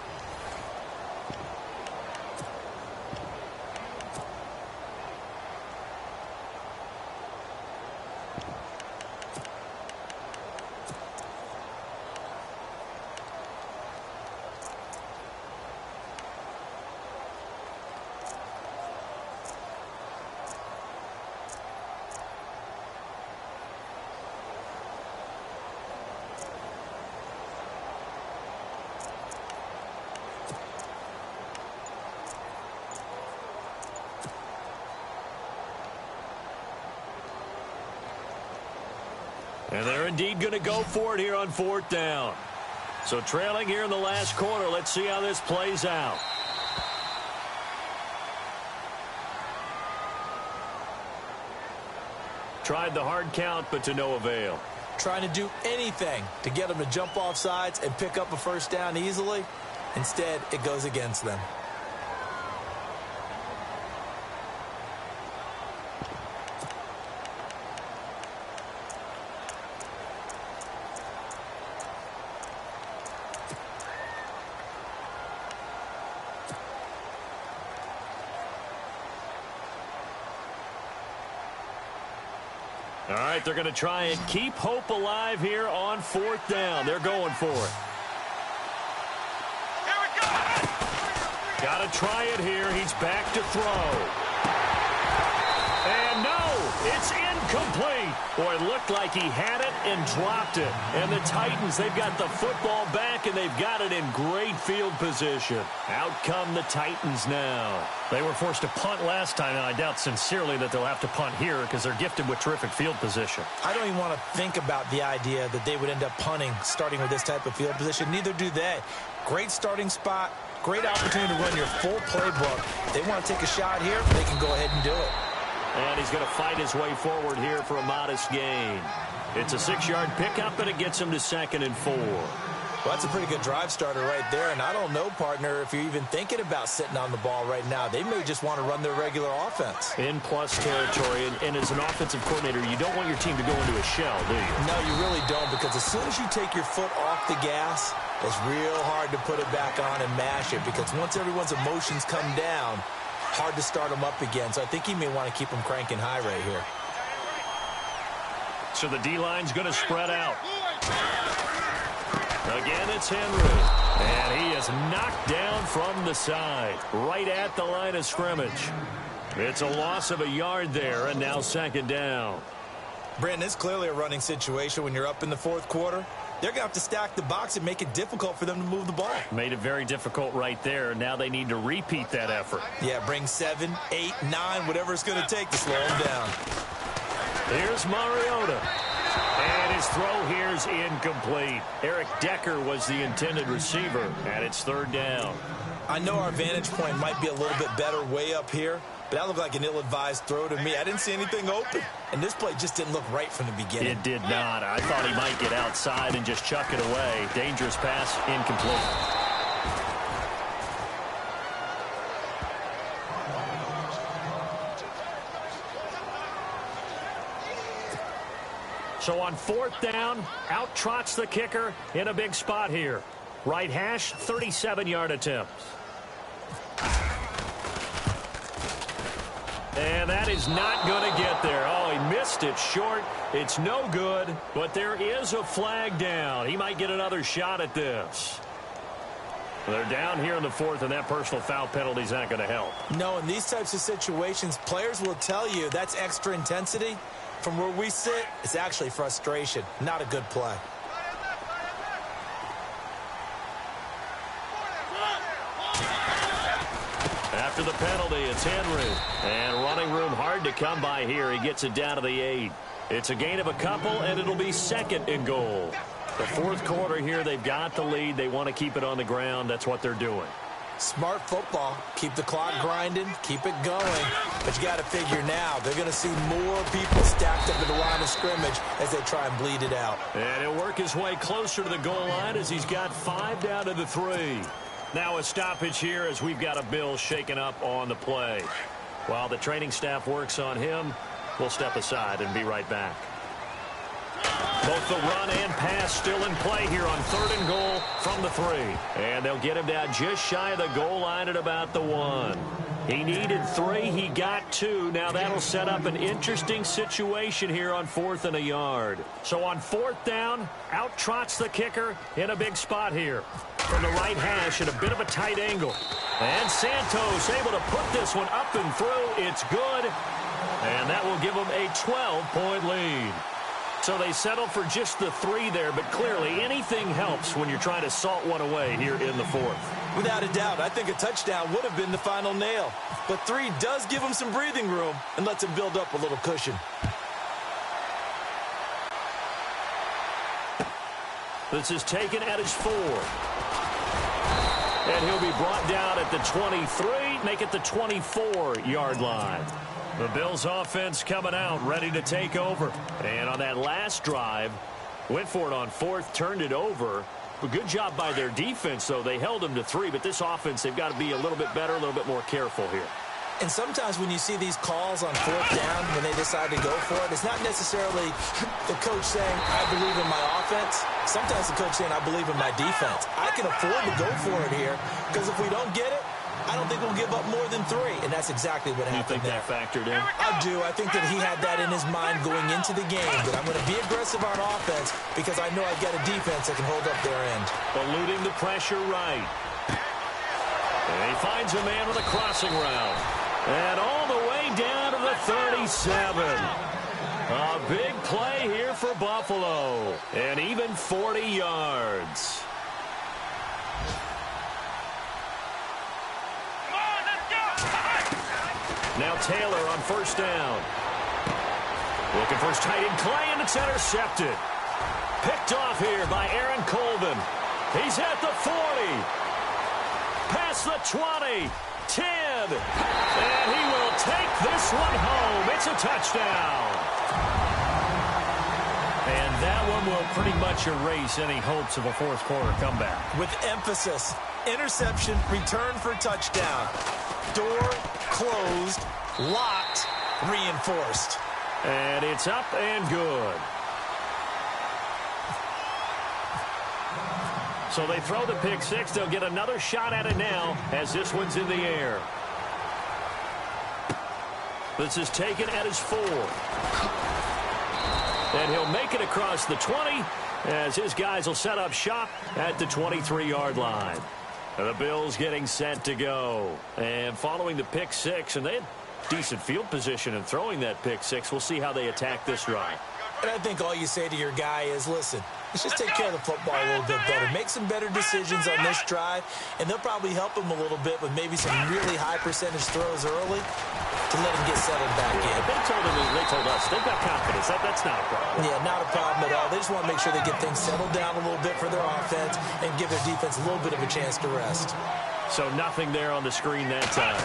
And they're indeed going to go for it here on 4th down. So trailing here in the last quarter. Let's see how this plays out. Tried the hard count, but to no avail. Trying to do anything to get them to jump off sides and pick up a 1st down easily. Instead, it goes against them. All right, they're going to try and keep hope alive here on 4th down. They're going for it. Here we go. Got to try it here. He's back to throw. And no, it's incomplete. Boy, it looked like he had it and dropped it. And the Titans, they've got the football back, and they've got it in great field position. Out come the Titans now. They were forced to punt last time, and I doubt sincerely that they'll have to punt here because they're gifted with terrific field position. I don't even want to think about the idea that they would end up punting starting with this type of field position. Neither do they. Great starting spot, great opportunity to run your full playbook. If they want to take a shot here, they can go ahead and do it. And he's going to fight his way forward here for a modest gain. It's a 6-yard pickup, and it gets him to 2nd and 4. Well, that's a pretty good drive starter right there. And I don't know, partner, if you're even thinking about sitting on the ball right now. They may just want to run their regular offense. In plus territory. And as an offensive coordinator, you don't want your team to go into a shell, do you? No, you really don't, because as soon as you take your foot off the gas, it's real hard to put it back on and mash it, because once everyone's emotions come down, hard to start them up again. So I think he may want to keep them cranking high right here. So the D-line's going to spread out. Again, it's Henry. And he is knocked down from the side, right at the line of scrimmage. It's a loss of a yard there, and now 2nd down. Brandon, it's clearly a running situation when you're up in the 4th quarter. They're going to have to stack the box and make it difficult for them to move the ball. Made it very difficult right there. Now they need to repeat that effort. Yeah, bring 7, 8, 9, whatever it's going to take to slow them down. Here's Mariota. And his throw here is incomplete. Eric Decker was the intended receiver, and it's 3rd down. I know our vantage point might be a little bit better way up here, but that looked like an ill-advised throw to me. I didn't see anything open, and this play just didn't look right from the beginning. It did not. I thought he might get outside and just chuck it away. Dangerous pass, incomplete. So on 4th down, out trots the kicker in a big spot here. Right hash, 37-yard attempt. And that is not going to get there. Oh, he missed it short. It's no good, but there is a flag down. He might get another shot at this. They're down here in the fourth, and that personal foul penalty is not going to help. No, in these types of situations, players will tell you that's extra intensity. From where we sit, it's actually frustration, not a good play. After the penalty, it's Henry. And running room hard to come by here. He gets it down to the 8. It's a gain of a couple, and it'll be second and goal. The fourth quarter here, they've got the lead. They want to keep it on the ground. That's what they're doing. Smart football. Keep the clock grinding. Keep it going. But you got to figure now, they're going to see more people stacked up at the line of scrimmage as they try and bleed it out. And he'll work his way closer to the goal line as he's got 5 down to the 3. Now a stoppage here as we've got a Bill shaken up on the play. While the training staff works on him, we'll step aside and be right back. Both the run and pass still in play here on 3rd and goal from the 3. And they'll get him down just shy of the goal line at about the 1. He needed 3. He got 2. Now that'll set up an interesting situation here on 4th and a yard. So on 4th down, out trots the kicker in a big spot here. From the right hash at a bit of a tight angle. And Santos able to put this one up and through. It's good. And that will give them a 12-point lead. So they settle for just the 3 there, but clearly anything helps when you're trying to salt one away here in the 4th. Without a doubt, I think a touchdown would have been the final nail. But 3 does give him some breathing room and lets him build up a little cushion. This is taken at his 4. And he'll be brought down at the 23, make it the 24-yard line. The Bills offense coming out, ready to take over. And on that last drive, went for it on 4th, turned it over. A good job by their defense, though. They held them to 3, but this offense, they've got to be a little bit better, a little bit more careful here. And sometimes when you see these calls on 4th down, when they decide to go for it, it's not necessarily the coach saying, I believe in my offense. Sometimes the coach saying, I believe in my defense. I can afford to go for it here, because if we don't get it, I don't think we'll give up more than 3, and that's exactly what happened there. You think that factored in? I do. I think that he had that in his mind going into the game, that I'm going to be aggressive on offense because I know I've got a defense that can hold up their end. Eluding the pressure right. And he finds a man with a crossing route. And all the way down to the 37. A big play here for Buffalo. And even 40 yards. Now Taylor on 1st down. Looking for his tight end Clay, and it's intercepted. Picked off here by Aaron Colvin. He's at the 40. Past the 20. 10. And he will take this one home. It's a touchdown. And that one will pretty much erase any hopes of a 4th quarter comeback. With emphasis. Interception, return for touchdown. Door closed, locked, reinforced. And it's up and good. So they throw the pick 6. They'll get another shot at it now as this one's in the air. This is taken at his 4. And he'll make it across the 20 as his guys will set up shop at the 23-yard line. And the Bills getting set to go. And following the pick 6, and they had decent field position in throwing that pick 6. We'll see how they attack this drive. And I think all you say to your guy is, listen, let's just take care of the football a little bit better. Make some better decisions on this drive, and they'll probably help him a little bit with maybe some really high percentage throws early to let him get settled back in. They told us they've got confidence. That's not a problem. Yeah, not a problem at all. They just want to make sure they get things settled down a little bit for their offense and give their defense a little bit of a chance to rest. So nothing there on the screen that time.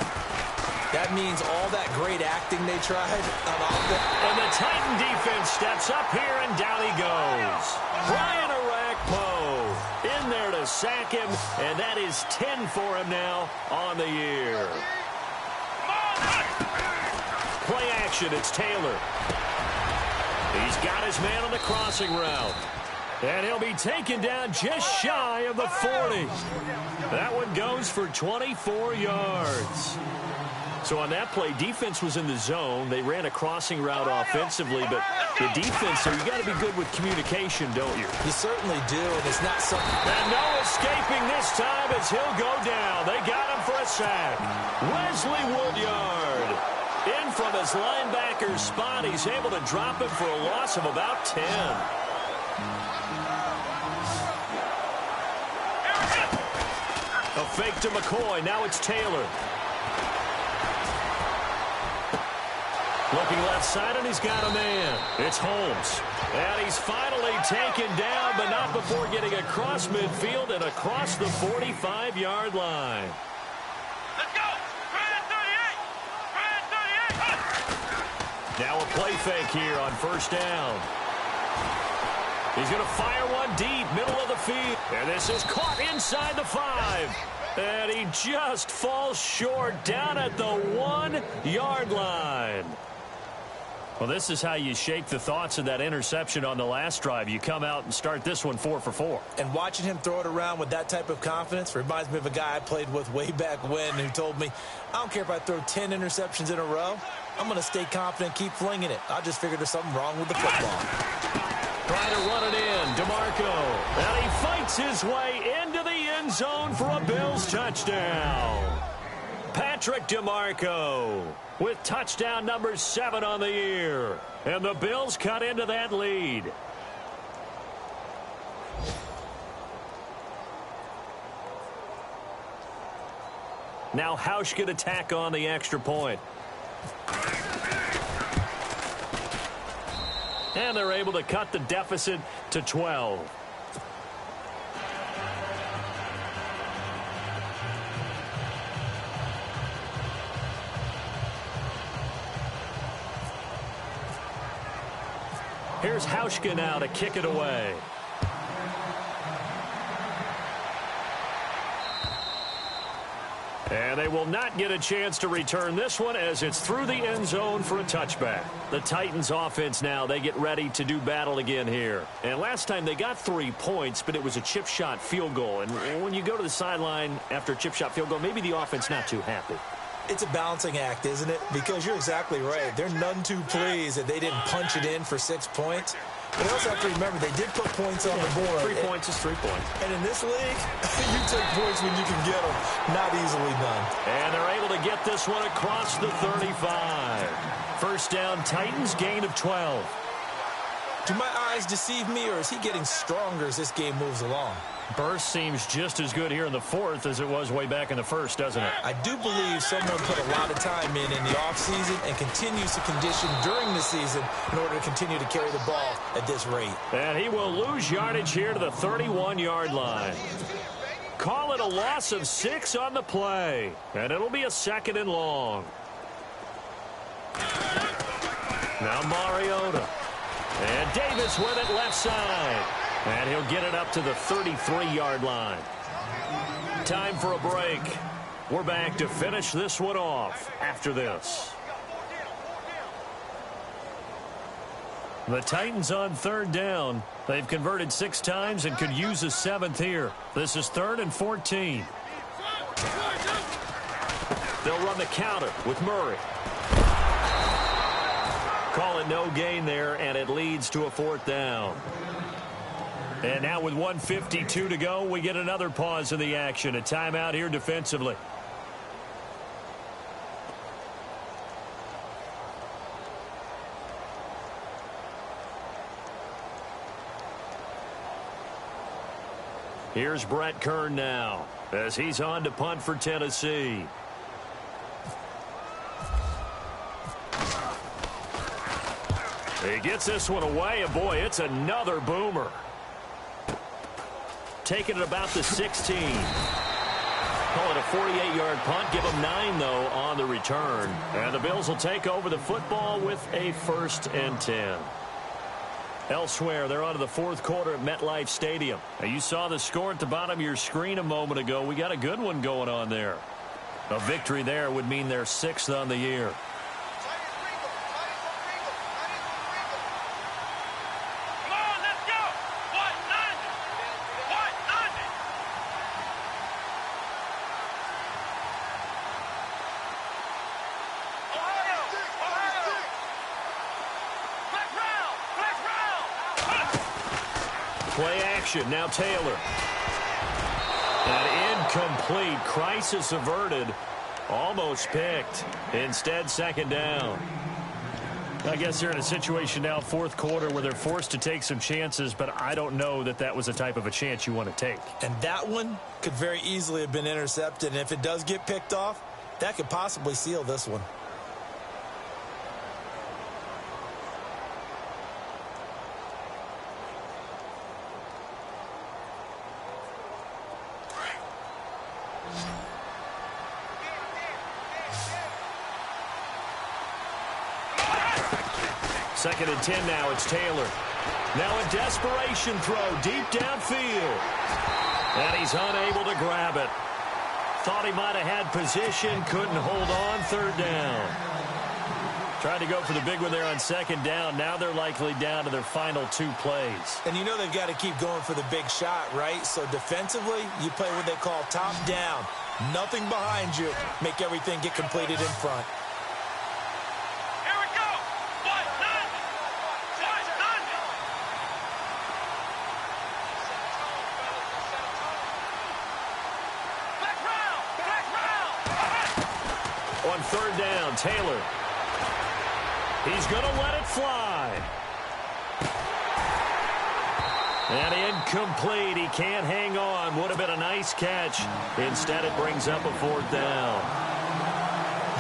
That means all that great acting they tried on offense. And the Titan defense steps up here, and down he goes. Brian Arakpo in there to sack him, and that is 10 for him now on the year. Play action, it's Taylor. He's got his man on the crossing route. And he'll be taken down just shy of the 40. That one goes for 24 yards. So on that play, defense was in the zone. They ran a crossing route offensively, but the defense, so you got to be good with communication, don't you? You certainly do, and it's not something. And no escaping this time as he'll go down. They got him for a sack. Wesley Woodyard. In from his linebacker's spot, he's able to drop it for a loss of about 10. A fake to McCoy. Now it's Taylor. Looking left side, and he's got a man. It's Holmes. And he's finally taken down, but not before getting across midfield and across the 45-yard line. Let's go! 38! Now a play fake here on first down. He's going to fire one deep, middle of the field. And this is caught inside the 5. And he just falls short down at the 1-yard line. Well, this is how you shake the thoughts of that interception on the last drive. You come out and start this one 4 for 4. And watching him throw it around with that type of confidence reminds me of a guy I played with way back when who told me, I don't care if I throw 10 interceptions in a row. I'm going to stay confident, keep flinging it. I just figured there's something wrong with the football. Trying to run it in, DeMarco. And he fights his way into the end zone for a Bills touchdown. Patrick DeMarco with touchdown number 7 on the year. And the Bills cut into that lead. Now Hausch can attack on the extra point. And they're able to cut the deficit to 12. Here's Hauschka now to kick it away. And they will not get a chance to return this one as it's through the end zone for a touchback. The Titans offense now, they get ready to do battle again here. And last time they got 3 points, but it was a chip shot field goal. And when you go to the sideline after a chip shot field goal, maybe the offense not too happy. It's a balancing act, isn't it? Because you're exactly right. They're none too pleased that they didn't punch it in for 6 points. But you also have to remember, they did put points on the board. 3 points is 3 points. And in this league, you take points when you can get them. Not easily done. And they're able to get this one across the 35. First down, Titans, gain of 12. Do my eyes deceive me, or is he getting stronger as this game moves along? Burst seems just as good here in the 4th as it was way back in the 1st, doesn't it? I do believe someone put a lot of time in the offseason and continues to condition during the season in order to continue to carry the ball at this rate. And he will lose yardage here to the 31-yard line. Call it a loss of 6 on the play. And it'll be a 2nd and long. Now Mariota. And Davis with it left side. And he'll get it up to the 33-yard line. Time for a break. We're back to finish this one off after this. The Titans on 3rd down. They've converted 6 times and could use a 7th here. This is 3rd and 14. They'll run the counter with Murray. Call it no gain there, and it leads to a 4th down. And now with 1:52 to go, we get another pause in the action. A timeout here defensively. Here's Brett Kern now as he's on to punt for Tennessee. He gets this one away, and boy, it's another boomer. Taking it about the 16. Call it a 48-yard punt. Give them 9, though, on the return. And the Bills will take over the football with a 1st and 10. Elsewhere, they're on to the 4th quarter at MetLife Stadium. Now, you saw the score at the bottom of your screen a moment ago. We got a good one going on there. A victory there would mean they're 6th on the year. Play action. Now Taylor. An incomplete. Crisis averted. Almost picked. Instead, second down. I guess they're in a situation now, fourth quarter, where they're forced to take some chances, but I don't know that that was the type of a chance you want to take. And that one could very easily have been intercepted. And if it does get picked off, that could possibly seal this one. Second and 10 now. It's Taylor. Now a desperation throw deep downfield. And he's unable to grab it. Thought he might have had position. Couldn't hold on. Third down. Tried to go for the big one there on second down. Now they're likely down to their final 2 plays. And you know they've got to keep going for the big shot, right? So defensively, you play what they call top down. Nothing behind you. Make everything get completed in front. On third down, Taylor. He's going to let it fly. And incomplete. He can't hang on. Would have been a nice catch. Instead, it brings up a fourth down.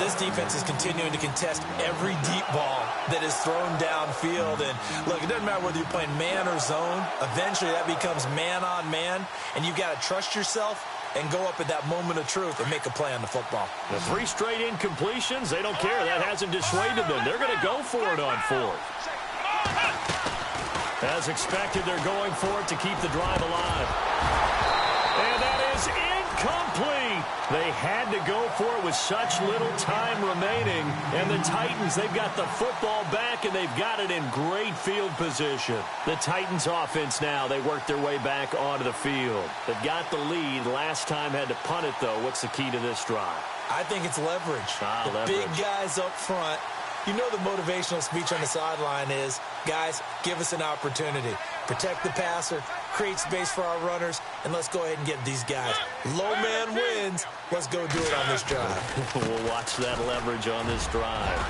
This defense is continuing to contest every deep ball that is thrown downfield. And, look, it doesn't matter whether you're playing man or zone. Eventually, that becomes man-on-man, and you've got to trust yourself and go up at that moment of truth and make a play on the football. The 3 straight incompletions, they don't care. That hasn't dissuaded them. They're going to go for it on fourth. As expected, they're going for it to keep the drive alive. And that is incomplete. They had to go for it with such little time remaining. And the Titans, they've got the football back, and they've got it in great field position. The Titans offense now, they work their way back onto the field. They've got the lead. Last time had to punt it, though. What's the key to this drive? I think it's leverage. The big guys up front. You know the motivational speech on the sideline is, guys, give us an opportunity. Protect the passer, create space for our runners, and let's go ahead and get these guys. Low man wins. Let's go do it on this drive. We'll watch that leverage on this drive.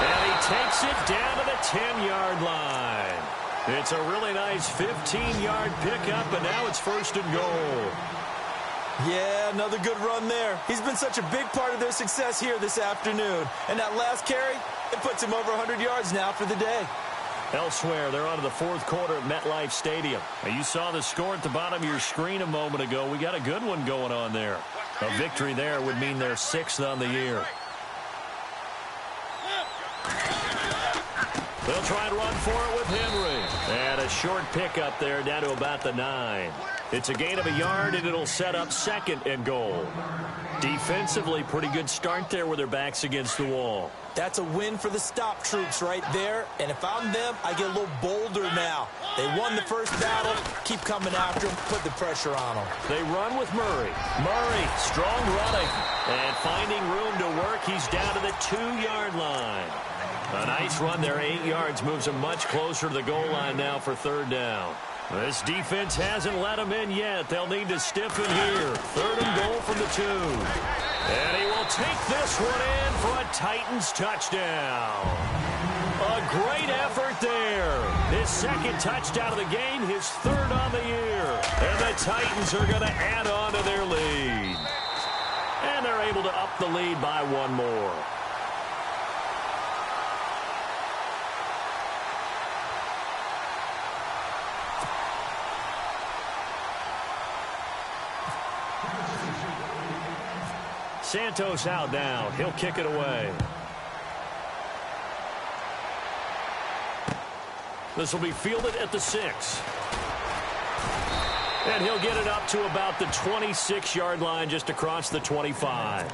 And he takes it down to the 10-yard line. It's a really nice 15-yard pickup, and now it's first and goal. Yeah, another good run there. He's been such a big part of their success here this afternoon. And that last carry, it puts him over 100 yards now for the day. Elsewhere, they're on to the fourth quarter at MetLife Stadium. Now, you saw the score at the bottom of your screen a moment ago. We got a good one going on there. A victory there would mean they're 6th on the year. They'll try and run for it with Henry. And a short pickup there down to about the 9. It's a gain of a yard, and it'll set up second and goal. Defensively, pretty good start there with their backs against the wall. That's a win for the stop troops right there. And if I'm them, I get a little bolder now. They won the first battle. Keep coming after them. Put the pressure on them. They run with Murray. Murray, strong running. And finding room to work, he's down to the 2-yard line. A nice run there, 8 yards. Moves him much closer to the goal line now for third down. This defense hasn't let them in yet. They'll need to stiffen here. Third and goal from the 2. And he will take this one in for a Titans touchdown. A great effort there. His second touchdown of the game, his 3rd on the year. And the Titans are going to add on to their lead. And they're able to up the lead by 1 more. Santos out now. He'll kick it away. This will be fielded at the 6. And he'll get it up to about the 26-yard line, just across the 25.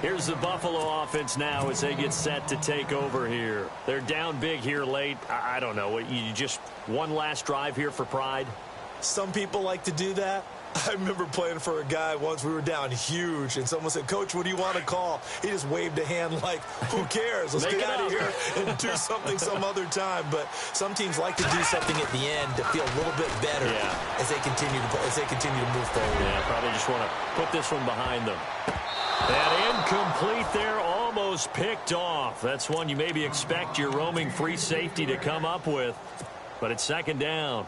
Here's the Buffalo offense now as they get set to take over here. They're down big here late. I don't know. You just one last drive here for pride? Some people like to do that. I remember playing for a guy once. We were down huge, and someone said, "Coach, what do you want to call?" He just waved a hand like, who cares? Let's get out of here and do something some other time. But some teams like to do something at the end to feel a little bit better as they continue to move forward. Yeah, probably just want to put this one behind them. And incomplete there, almost picked off. That's one you maybe expect your roaming free safety to come up with, but it's second down.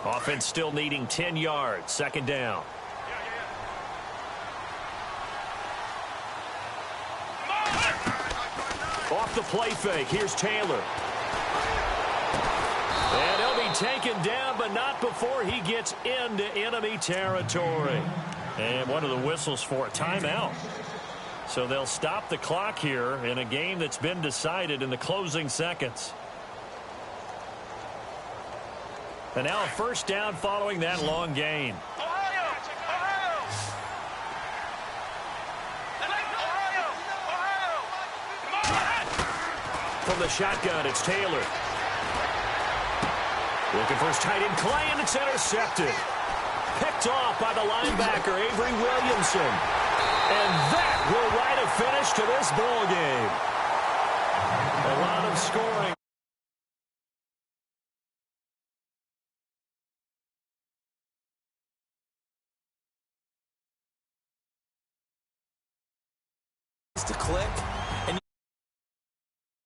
Offense still needing 10 yards. Second down. Off the play fake. Here's Taylor. And he'll be taken down, but not before he gets into enemy territory. And one of the whistles for a timeout. So they'll stop the clock here in a game that's been decided in the closing seconds. And now a first down following that long gain. From the shotgun, it's Taylor. Looking for his tight end, Clay, and it's intercepted. Picked off by the linebacker, Avery Williamson. And that will write a finish to this ball game. A lot of scoring. To click.